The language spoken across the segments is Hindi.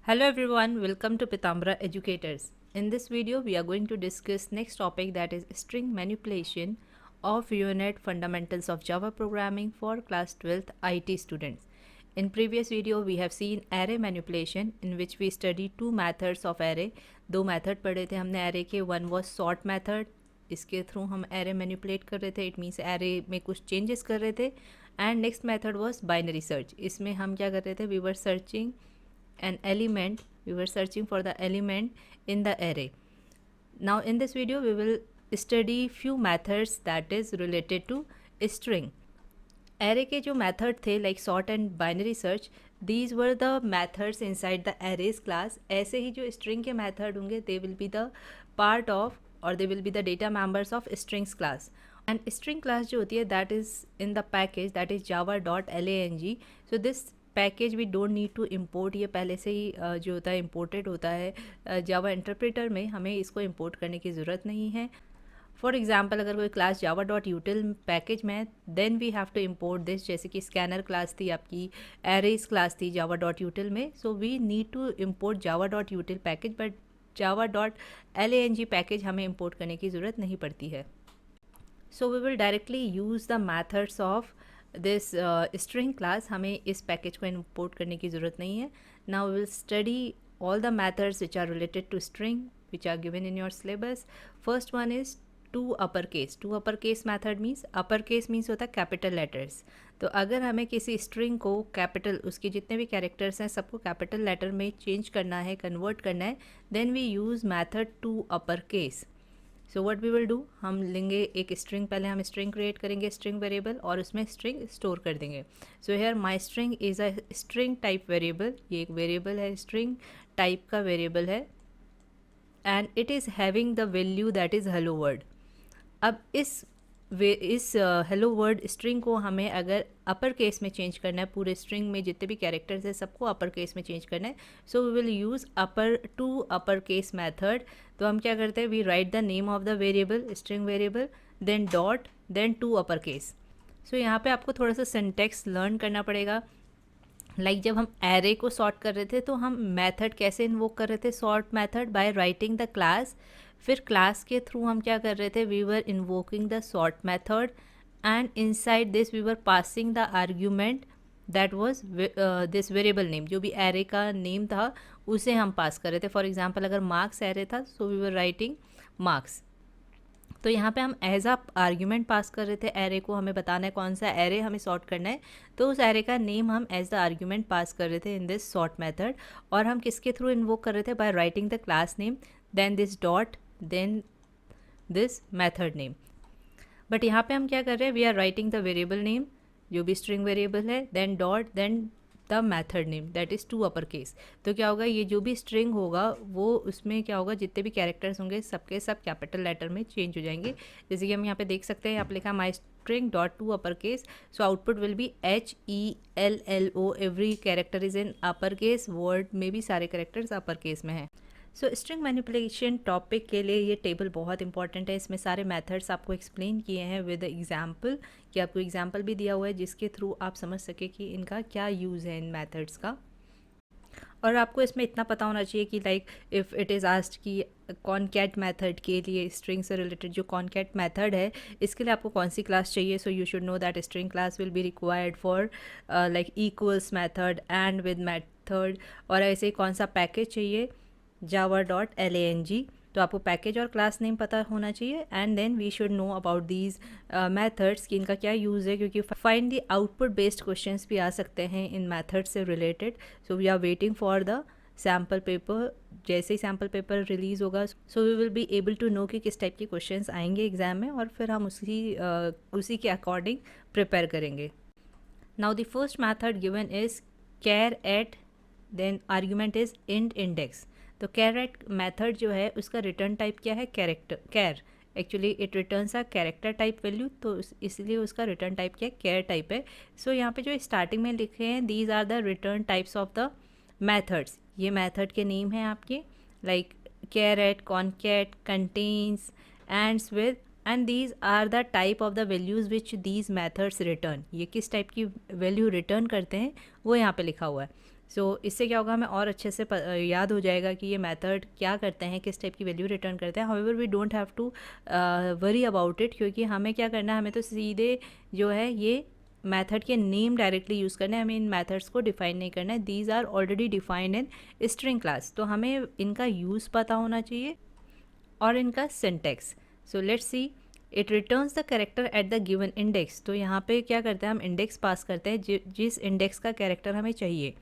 Hello everyone, welcome to Pitambara Educators. In this video, we are going to discuss next topic, that is string manipulation of unit fundamentals of Java programming for class 12th IT students. In previous video, we have seen array manipulation in which we studied two methods of array. दो मेथड पढ़े थे हमने array के. One was sort method, इसके थ्रू हम array manipulate कर रहे थे. इट मीन्स array में कुछ changes कर रहे थे. And next method was binary search. इसमें हम क्या कर रहे थे, we were searching an element, we were searching for the element in the array. Now in this video we will study few methods that is related to string. Array के जो method थे like sort and binary search, these were the methods inside the arrays class. ऐसे ही जो string के method होंगे they will be the part of or they will be the data members of strings class. And string class जो होती है that is in the package that is java.lang. So this package we don't need to import, ये पहले से ही जो होता है इम्पोर्टेड होता है जावा इंटरप्रेटर में, हमें इसको इम्पोर्ट करने की ज़रूरत नहीं है. फॉर एग्जांपल अगर कोई class Java dot util package में है then we have to import this. जैसे कि स्कैनर क्लास थी आपकी, एरेज क्लास थी जावा डॉट यूटिल में, so we need to import Java dot util package, but Java dot LANG package हमें इम्पोर्ट करने की ज़रूरत नहीं पड़ती है. So we will directly use the methods of this string class. हमें इस पैकेज को इंपोर्ट करने की ज़रूरत नहीं है. Now will study all the methods which are related to string which are given in your syllabus. First one is to upper case. To upper case method means, upper case means होता है कैपिटल लेटर्स. तो अगर हमें किसी स्ट्रिंग को कैपिटल, उसके जितने भी कैरेक्टर्स हैं सबको कैपिटल लेटर में चेंज करना है, कन्वर्ट करना है, then we use method to upper case. So what we will do, हम लेंगे एक स्ट्रिंग, पहले हम स्ट्रिंग क्रिएट करेंगे स्ट्रिंग वेरिएबल और उसमें स्ट्रिंग स्टोर कर देंगे. So here my string is a string type variable. ये एक वेरिएबल है, स्ट्रिंग टाइप का वेरिएबल है, and it is having the value that is hello world. अब इस हेलो वर्ड स्ट्रिंग को हमें अगर अपर केस में चेंज करना है, पूरे स्ट्रिंग में जितने भी कैरेक्टर्स हैं सबको अपर केस में चेंज करना है, so we will use upper case method. तो हम क्या करते हैं, we write the name of the variable, string variable, then dot, then to upper case. So यहाँ पे आपको थोड़ा सा सिंटेक्स लर्न करना पड़ेगा. लाइक जब हम एरे को सॉर्ट कर रहे थे तो हम मेथड कैसे इन्वोक कर रहे थे, sort method by writing the class. फिर क्लास के थ्रू हम क्या कर रहे थे, we were invoking the sort method, and inside this we were passing the argument that was this variable name. जो भी एरे का नेम था उसे हम पास कर रहे थे. फॉर एग्जांपल अगर मार्क्स एरे था so we were writing marks. तो यहाँ पे हम एज अ आर्ग्यूमेंट पास कर रहे थे एरे को, हमें बताना है कौन सा एरे हमें सॉर्ट करना है, तो उस एरे का नेम हम एज द आर्ग्यूमेंट पास कर रहे थे इन दिस सॉर्ट मेथड. और हम किसके थ्रू इन्वोक कर रहे थे, by writing the class name, then this dot, then this method name. But यहाँ पे हम क्या कर रहे हैं, we are writing the variable name जो भी स्ट्रिंग वेरिएबल है, then dot, then the method name that is to upper case. तो क्या होगा, ये जो भी स्ट्रिंग होगा वो उसमें क्या होगा, जितने भी कैरेक्टर्स होंगे सबके सब कैपिटल लेटर में चेंज हो जाएंगे. जैसे कि हम यहाँ पे देख सकते हैं, यहाँ पे लिखा माई string dot to upper case. So output will be HELLO. Every character is in upper case. Word में भी सारे कैरेक्टर्स अपर केस में हैं. सो स्ट्रिंग मैनिपुलेशन टॉपिक के लिए ये टेबल बहुत इंपॉर्टेंट है. इसमें सारे मेथड्स आपको एक्सप्लेन किए हैं विद एग्जाम्पल, कि आपको एग्जाम्पल भी दिया हुआ है जिसके थ्रू आप समझ सके कि इनका क्या यूज़ है इन मेथड्स का. और आपको इसमें इतना पता होना चाहिए कि like if it is asked कि कॉनकैट मेथड के लिए, स्ट्रिंग से रिलेटेड जो कॉनकैट मेथड है इसके लिए आपको कौन सी क्लास चाहिए. So you should know that string class will be required for like equals method and with method. और ऐसे ही कौन सा पैकेज चाहिए, java.lang. तो आपको पैकेज और क्लास नेम पता होना चाहिए, and then we should know about these methods कि इनका क्या यूज़ है, क्योंकि find the output based questions भी आ सकते हैं इन मेथड से related. So we are waiting for the sample paper. जैसे ही सैम्पल पेपर रिलीज़ होगा so we will be able to know कि किस टाइप के क्वेश्चंस आएंगे एग्जाम में, और फिर हम उसी के अकॉर्डिंग प्रिपेयर करेंगे. Now the first method given is care at, then argument is int index. तो कैरेट मेथड जो है उसका रिटर्न टाइप क्या है, char. Actually it returns a character type value, तो इसलिए उसका रिटर्न टाइप क्या है, कैर टाइप है. सो यहाँ पे जो स्टार्टिंग में लिखे हैं these are the return types of the methods. ये मेथड के नेम हैं आपके, like char at, concat, contains, ends with, and these are the type of the values which these methods return. ये किस टाइप की वैल्यू रिटर्न करते हैं वो यहाँ पे लिखा हुआ है. इससे क्या होगा, हमें और अच्छे से याद हो जाएगा कि ये मेथड क्या करते हैं, किस टाइप की वैल्यू रिटर्न करते हैं. However we don't have to worry about it, क्योंकि हमें क्या करना है, हमें तो सीधे जो है ये मेथड के नेम डायरेक्टली यूज़ करना है, हमें इन मेथड्स को डिफाइन नहीं करना है. These are already defined in string class. तो हमें इनका यूज़ पता होना चाहिए और इनका syntax. So let's see. It returns the character at the given index. तो यहाँ पे क्या करते हैं, हम इंडेक्स पास करते हैं जिस इंडेक्स का कैरेक्टर हमें चाहिए.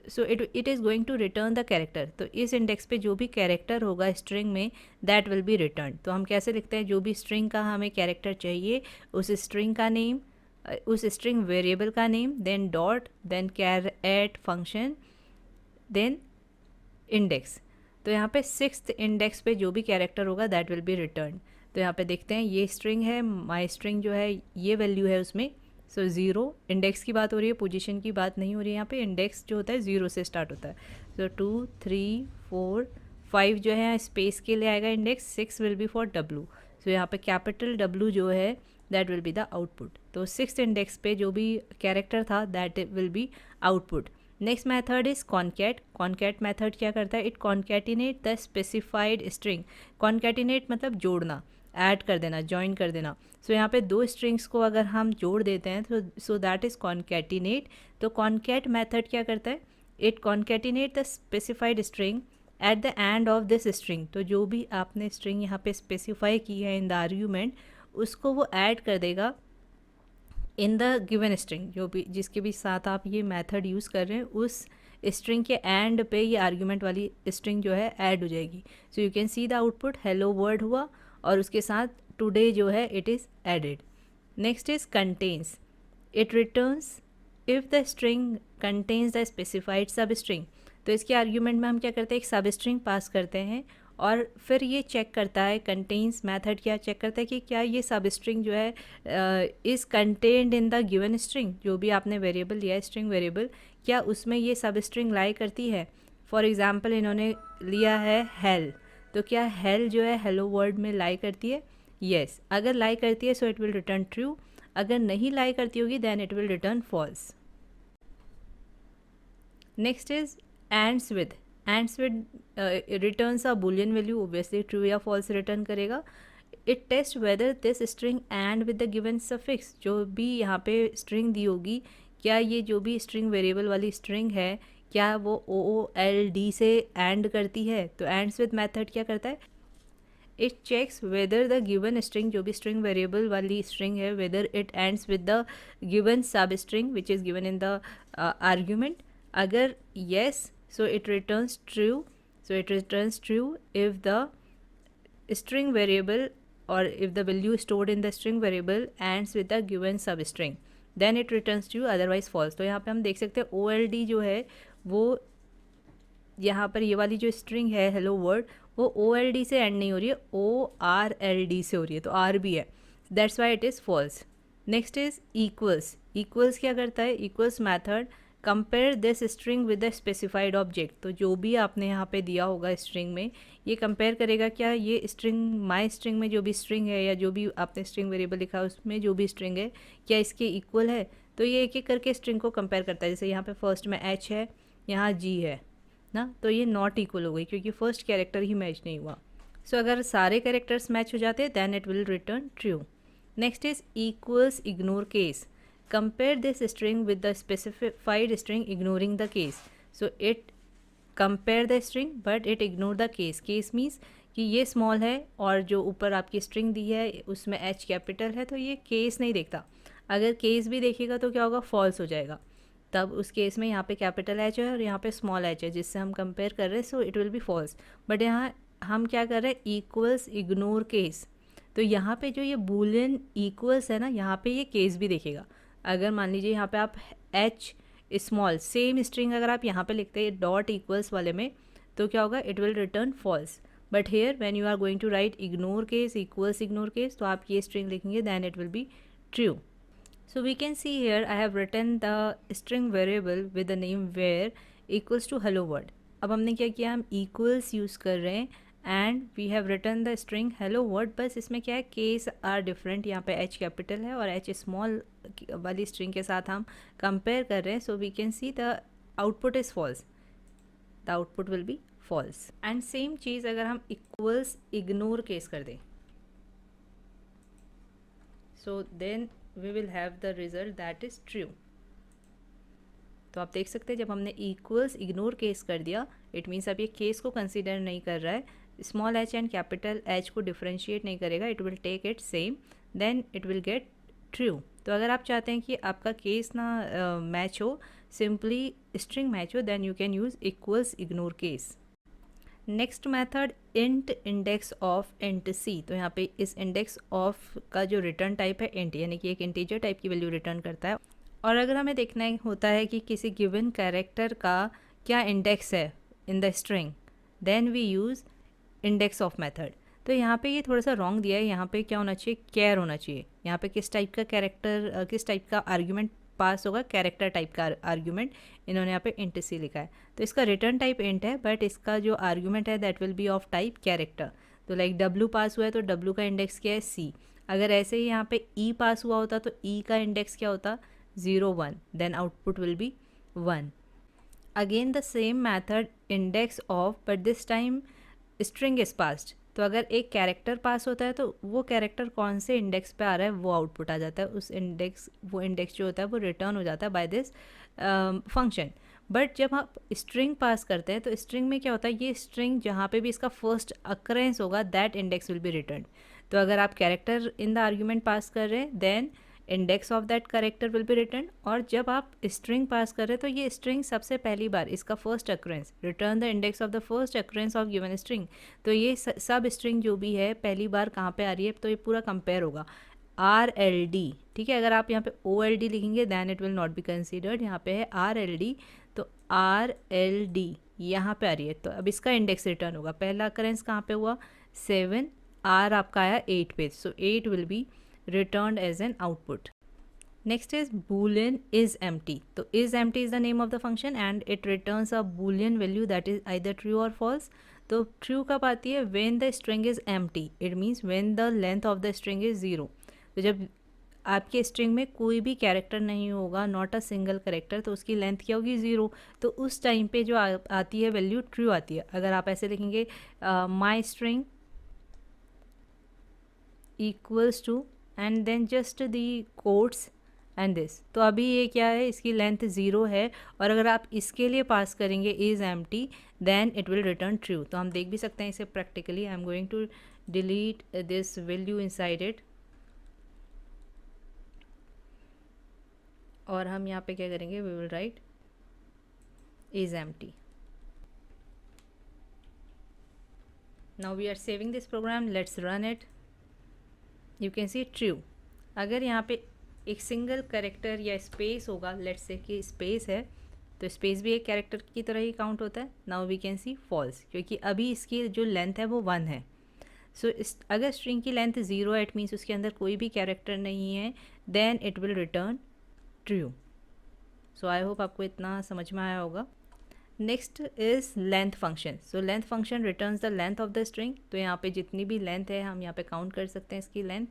So it is going to return the character. तो इस इंडेक्स पे जो भी कैरेक्टर होगा स्ट्रिंग में, दैट विल बी रिटर्न. तो हम कैसे लिखते हैं, जो भी स्ट्रिंग का हमें कैरेक्टर चाहिए, उस स्ट्रिंग का नेम, उस स्ट्रिंग वेरिएबल का name, then dot, then char at function, then index. तो यहाँ पे 6th इंडेक्स पे जो भी कैरेक्टर होगा दैट विल बी रिटर्न. तो यहाँ पे देखते हैं, ये स्ट्रिंग है, माई स्ट्रिंग जो है ये वैल्यू है उसमें. 0 इंडेक्स की बात हो रही है, पोजीशन की बात नहीं हो रही है. यहाँ पे इंडेक्स जो होता है 0 से स्टार्ट होता है. 2 3 4 5 जो है स्पेस के लिए आएगा index. 6 will be for W. यहाँ पे कैपिटल W जो है that will be the output. तो 6th इंडेक्स पे जो भी कैरेक्टर था that will be output. Next method is concat. Concat method क्या करता है, it concatenate the specified string. Concatenate मतलब जोड़ना, ऐड कर देना, ज्वाइन कर देना. यहाँ पे दो स्ट्रिंग्स को अगर हम जोड़ देते हैं तो सो दैट इज़ कॉन्कैटिनेट. तो कॉन्कैट मेथड क्या करता है, it concatenate the specified string at the end of this string. तो जो भी आपने स्ट्रिंग यहाँ पे स्पेसिफाई की है इन द आर्ग्यूमेंट, उसको वो ऐड कर देगा इन द गिवन स्ट्रिंग. जो भी जिसके भी साथ आप ये मेथड यूज़ कर रहे हैं, उस स्ट्रिंग के एंड पे ये आर्ग्यूमेंट वाली स्ट्रिंग जो है ऐड हो जाएगी. You can see the output hello world हुआ और उसके साथ टुडे जो है it is added. Next is contains. It returns if the string contains the specified sub string. तो इसके आर्ग्यूमेंट में हम क्या करते हैं, एक सब स्ट्रिंग पास करते हैं और फिर ये चेक करता है, कंटेन्स मेथड क्या चेक करता है कि क्या ये सब स्ट्रिंग जो है is contained in the given string. जो भी आपने वेरिएबल लिया है, स्ट्रिंग वेरिएबल, क्या उसमें ये सब स्ट्रिंग लाई करती है. फॉर एग्जाम्पल इन्होंने लिया है हेल. तो क्या हेल जो है हेलो वर्ड में लाई करती है. येस. अगर लाई करती है so it will return true. अगर नहीं लाई करती होगी then it will return false. Next is ends with. Ends with returns a boolean value, obviously true या फॉल्स रिटर्न करेगा. It test whether this string end with the given suffix. जो भी यहाँ पे स्ट्रिंग दी होगी, क्या ये जो भी स्ट्रिंग वेरिएबल वाली स्ट्रिंग है, क्या वो OOLD से एंड करती है. तो एंड्स विद मेथड क्या करता है, it checks whether the given string, जो भी स्ट्रिंग वेरिएबल वाली स्ट्रिंग है, whether it ends with the given sub string which is given in the argument. अगर yes, so it returns true. So it returns true if the string variable or if the value stored in the string variable ends with the given substring, then it returns true, otherwise false. तो यहाँ पे हम देख सकते हैं OLD जो है वो यहाँ पर ये वाली जो स्ट्रिंग है हेलो वर्ड, वो OLD से एंड नहीं हो रही है, ORLD से हो रही है. तो R भी है, that's why it is false. Next is equals. Equals क्या करता है, equals method compare this string with the specified object. तो जो भी आपने यहाँ पे दिया होगा स्ट्रिंग में, ये कंपेयर करेगा क्या ये स्ट्रिंग, माई स्ट्रिंग में जो भी स्ट्रिंग है या जो भी आपने स्ट्रिंग वेरिएबल लिखा है उसमें जो भी स्ट्रिंग है, क्या इसके इक्वल है. तो ये एक एक करके स्ट्रिंग को कंपेयर करता है. जैसे यहाँ पे फर्स्ट में H है, यहाँ G है ना, तो ये नॉट इक्वल हो गई क्योंकि फर्स्ट कैरेक्टर ही मैच नहीं हुआ. सो अगर सारे कैरेक्टर्स मैच हो जाते हैं then it will return true. Next is equals ignore case. Compare this string with the specified string ignoring the case. So it compare the string but it ignore the case. Case means कि ये स्मॉल है और जो ऊपर आपकी स्ट्रिंग दी है उसमें H कैपिटल है, तो ये केस नहीं देखता. अगर केस भी देखेगा तो क्या होगा, फॉल्स हो जाएगा. तब उस केस में यहाँ पे कैपिटल H है और यहाँ पे स्मॉल h है जिससे हम कंपेयर कर रहे हैं, so it will be false. But यहाँ हम क्या कर रहे हैं, इक्वल्स इग्नोर केस. तो यहाँ पे जो ये बूलियन इक्वल्स है ना, यहाँ पे ये केस भी देखेगा. अगर मान लीजिए यहाँ पे आप H स्मॉल सेम स्ट्रिंग अगर आप यहाँ पे लिखते हैं डॉट इक्वल्स वाले में, तो क्या होगा, it will return false. But here when you are going to write ignore case, equals ignore case, तो आप ये स्ट्रिंग लिखेंगे then it will be true. So we can see here I have written the string variable with the name where equals to hello world. अब हमने क्या किया, हम equals यूज़ कर रहे हैं and we have return the string hello word. बस इसमें क्या है, केस आर डिफरेंट. यहाँ पे H कैपिटल है और H स्मॉल वाली स्ट्रिंग के साथ हम कंपेयर कर रहे हैं. So we can see the output is false, the output will be false. And same चीज़ अगर हम equals ignore केस कर दें, so then we will have the result that is true. तो आप देख सकते हैं जब हमने इक्वल्स इग्नोर केस कर दिया, इट मीन्स अब ये केस को कंसीडर नहीं कर रहा है, small H and capital H को डिफ्रेंशिएट नहीं करेगा, it will take it same, then it will get true. तो अगर आप चाहते हैं कि आपका केस ना मैच हो, सिंपली स्ट्रिंग मैच हो, then you can use equals ignore case. Next method int index of int c. तो यहाँ पे इस इंडेक्स ऑफ का जो रिटर्न टाइप है इंट, यानी कि एक इंटीजर टाइप की वैल्यू रिटर्न करता है. और अगर हमें देखना होता है कि किसी गिवन कैरेक्टर का क्या इंडेक्स है in the string, then we use index of method. तो यहाँ पे ये थोड़ा सा रॉन्ग दिया है, यहाँ पे क्या होना चाहिए, कैर होना चाहिए. यहाँ पे किस टाइप का कैरेक्टर, किस टाइप का आर्ग्यूमेंट पास होगा, कैरेक्टर टाइप का आर्ग्यूमेंट. इन्होंने यहाँ पे इंट सी लिखा है, तो इसका रिटर्न टाइप इंट है, बट इसका जो आर्ग्यूमेंट है that will be of type character. तो लाइक डब्ल्यू पास हुआ है तो डब्ल्यू का इंडेक्स क्या है, सी. अगर ऐसे ही यहाँ पे ई पास हुआ होता तो ई का इंडेक्स क्या होता, 0 1, then output will be 1. Again the same method index of, but this time string is passed. तो अगर एक कैरेक्टर पास होता है तो वो कैरेक्टर कौन से इंडेक्स पे आ रहा है वो आउटपुट आ जाता है, उस इंडेक्स, वो इंडेक्स जो होता है वो रिटर्न हो जाता है बाय दिस फंक्शन. बट जब आप स्ट्रिंग पास करते हैं तो स्ट्रिंग में क्या होता है, ये स्ट्रिंग जहाँ पे भी इसका फर्स्ट अकरेंस होगा that index will be return. तो अगर आप character in the argument pass कर रहे हैं then index of that character will be return. और जब आप स्ट्रिंग पास कर रहे हैं तो ये स्ट्रिंग सबसे पहली बार इसका first occurrence, return the index of the first occurrence of given string. तो ये सब स्ट्रिंग जो भी है पहली बार कहाँ पे आ रही है, तो ये पूरा कंपेयर होगा RLD. ठीक है, अगर आप यहाँ पे OLD लिखेंगे then it will not be considered. यहाँ पे है RLD, तो RLD यहाँ पे आ रही है, तो अब इसका इंडेक्स रिटर्न होगा. पहला अकरेंस कहाँ पे हुआ, 7, R आपका आया 8 पे, सो 8 will be returned as an output. Next is boolean is empty. So is empty is the name of the function and it returns a boolean value that is either true or false. तो true कब आती है, when the string is empty, it means when the length of the string is 0. तो जब आपके स्ट्रिंग में कोई भी कैरेक्टर नहीं होगा, नॉट अ सिंगल कैरेक्टर, तो उसकी लेंथ क्या होगी, 0. तो उस टाइम पे जो आती है वैल्यू ट्रू आती है. अगर आप ऐसे लिखेंगे my string equals to and then just the quotes and this, तो अभी ये क्या है, इसकी लेंथ 0 है. और अगर आप इसके लिए पास करेंगे is empty then it will return true. तो हम देख भी सकते हैं इसे practically. I am going to delete this value inside it, और हम यहाँ पे क्या करेंगे, we will write is empty. Now we are saving this program, let's run it. You can see true. अगर यहाँ पे एक सिंगल कैरेक्टर या स्पेस होगा, लेट्स से कि स्पेस है, तो स्पेस भी एक कैरेक्टर की तरह ही काउंट होता है. Now we can see false, क्योंकि अभी इसकी जो लेंथ है वो 1 है. सो अगर स्ट्रिंग की लेंथ 0 है, इट मीन्स उसके अंदर कोई भी कैरेक्टर नहीं है, then it will return true. So I hope आपको इतना समझ में आया होगा. Next is length function. So length function returns the length of the string. तो यहाँ पे जितनी भी लेंथ है हम यहाँ पे काउंट कर सकते हैं इसकी लेंथ.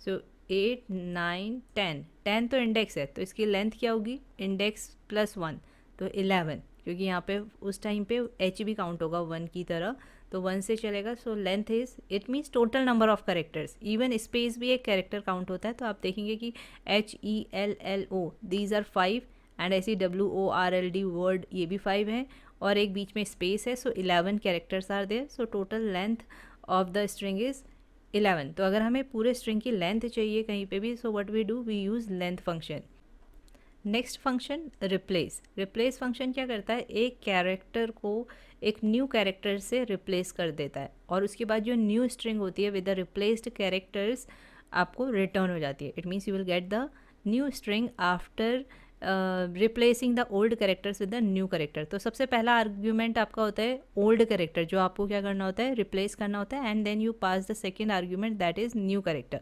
सो 8 9 10, 10 तो इंडेक्स है, तो इसकी लेंथ क्या होगी, इंडेक्स प्लस 1, तो 11, क्योंकि यहाँ पे उस टाइम पे एच भी काउंट होगा 1 की तरह, तो 1 से चलेगा. So length is, it means total number of characters. Even space भी एक कैरेक्टर काउंट होता है, तो आप देखेंगे कि HELLO दीज आर 5 एंड ऐसी WORLD वर्ड ये भी 5 है, और एक बीच में स्पेस है. So 11 characters are there. So total length of the string is 11. तो अगर हमें पूरे स्ट्रिंग की लेंथ चाहिए कहीं पे भी, so what we do, we use length function. Next function replace. Replace function क्या करता है, एक कैरेक्टर को एक न्यू कैरेक्टर से रिप्लेस कर देता है, और उसके बाद जो न्यू स्ट्रिंग होती है विद द रिप्लेस्ड कैरेक्टर्स आपको रिटर्न हो जाती है. It means you will get the new string after replacing the old characters with the new character. तो सबसे पहला आर्ग्यूमेंट आपका होता है ओल्ड कैरेक्टर, जो आपको क्या करना होता है, रिप्लेस करना होता है, and then you pass the second argument that is new character.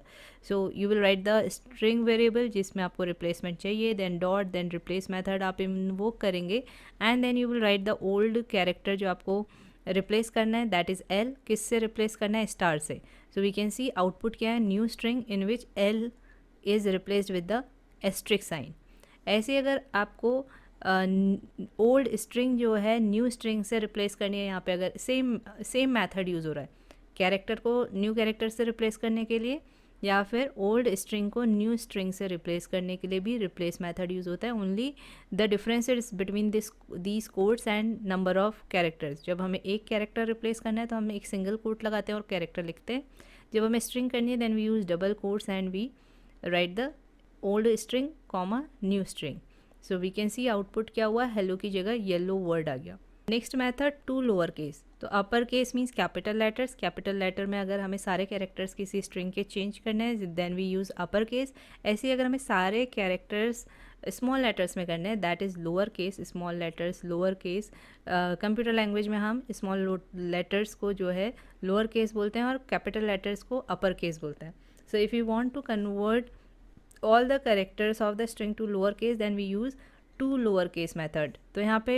So you will write the string variable जिसमें आपको रिप्लेसमेंट चाहिए, then dot, then replace method आप इन्वोक करेंगे, and then you will write the old character जो आपको रिप्लेस करना है, दैट इज़ एल. किससे रिप्लेस करना है, स्टार से. So we can see output क्या है, new string in which L is replaced with the asterisk sign. ऐसे अगर आपको ओल्ड स्ट्रिंग जो है न्यू स्ट्रिंग से रिप्लेस करनी है। यहाँ पे अगर सेम मेथड यूज़ हो रहा है कैरेक्टर को न्यू कैरेक्टर से रिप्लेस करने के लिए, या फिर ओल्ड स्ट्रिंग को न्यू स्ट्रिंग से रिप्लेस करने के लिए भी रिप्लेस मेथड यूज़ होता है। Only the difference is between these codes and number of characters. जब हमें एक कैरेक्टर रिप्लेस करना है तो हम एक सिंगल कोड लगाते हैं और कैरेक्टर लिखते हैं। जब हमें स्ट्रिंग करनी है then we use double quotes and we write the old string comma new string. So we can see output क्या हुआ, हेलो की जगह येलो वर्ड आ गया। Next method to lower case. तो upper case means capital letters. Capital letter में अगर हमें सारे कैरेक्टर्स किसी स्ट्रिंग के चेंज करने हैं then we use upper case. ऐसे ही अगर हमें सारे कैरेक्टर्स स्मॉल लेटर्स में करने हैं that is lower case. Small letters lower case, computer language में हम स्मॉल लेटर्स को जो है लोअर केस बोलते हैं और कैपिटल लेटर्स को अपर केस बोलते हैं। So if you want to convert all the characters of the string to lower case then we use to lower case method. तो यहाँ पे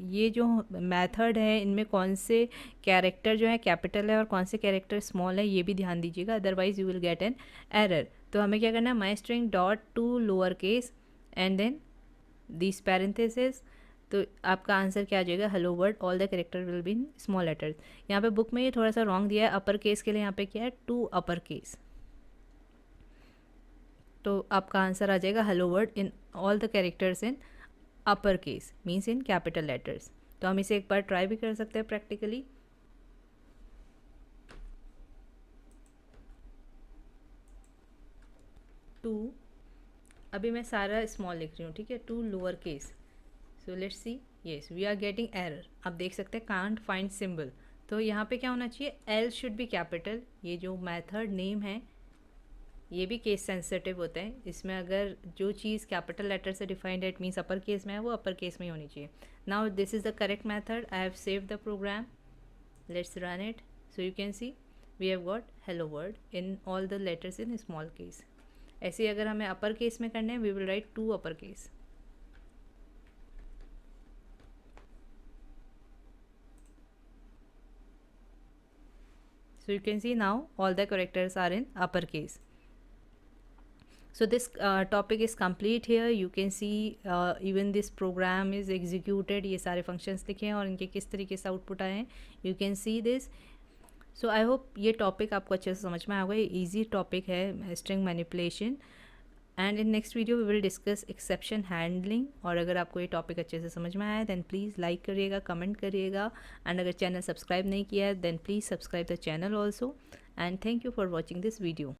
ये जो मैथड है इनमें कौन से कैरेक्टर जो है कैपिटल है और कौन से कैरेक्टर स्मॉल है ये भी ध्यान दीजिएगा, otherwise you will get an error. तो हमें क्या करना है, my string dot to lower case and then this parenthesis. तो आपका आंसर क्या आ जाएगा, hello word all the character will be in small letters. यहाँ पे बुक में ये थोड़ा सा रॉन्ग दिया है, अपर केस के लिए यहाँ पे क्या है टू अपर केस। तो आपका आंसर आ जाएगा hello word in all the characters in upper case means in capital letters. तो हम इसे एक बार ट्राई भी कर सकते हैं प्रैक्टिकली। टू, अभी मैं सारा स्मॉल लिख रही हूँ, ठीक है, to lower case. So let's see, yes we are getting error. आप देख सकते हैं कांट फाइंड सिंबल। तो यहाँ पे क्या होना चाहिए, एल शुड बी कैपिटल। ये जो मेथड नेम है ये भी केस सेंसिटिव होता है। इसमें अगर जो चीज़ कैपिटल लेटर से डिफाइंड है इट मीन्स अपर केस में है, वो अपर केस में ही होनी चाहिए। Now this is the correct method. I have save the program, let's run it. So you can see we have got hello word in all the letters in small case. ऐसे ही अगर हमें अपर केस में करने हैं we will write to upper case. So you can see now all the characters are in upper case. So this topic is complete here. You can see even this program is executed. ये सारे functions लिखे हैं और इनके किस तरीके से output आए हैं. You can see this. So I hope ये topic आपको अच्छे से समझ में आ गया. Easy topic है string manipulation. And in next video we will discuss exception handling. और अगर आपको ये टॉपिक अच्छे से समझ में आया देन प्लीज़ लाइक करिएगा, कमेंट करिएगा, एंड अगर चैनल सब्सक्राइब नहीं किया है then please subscribe the channel also. And thank you for watching this video.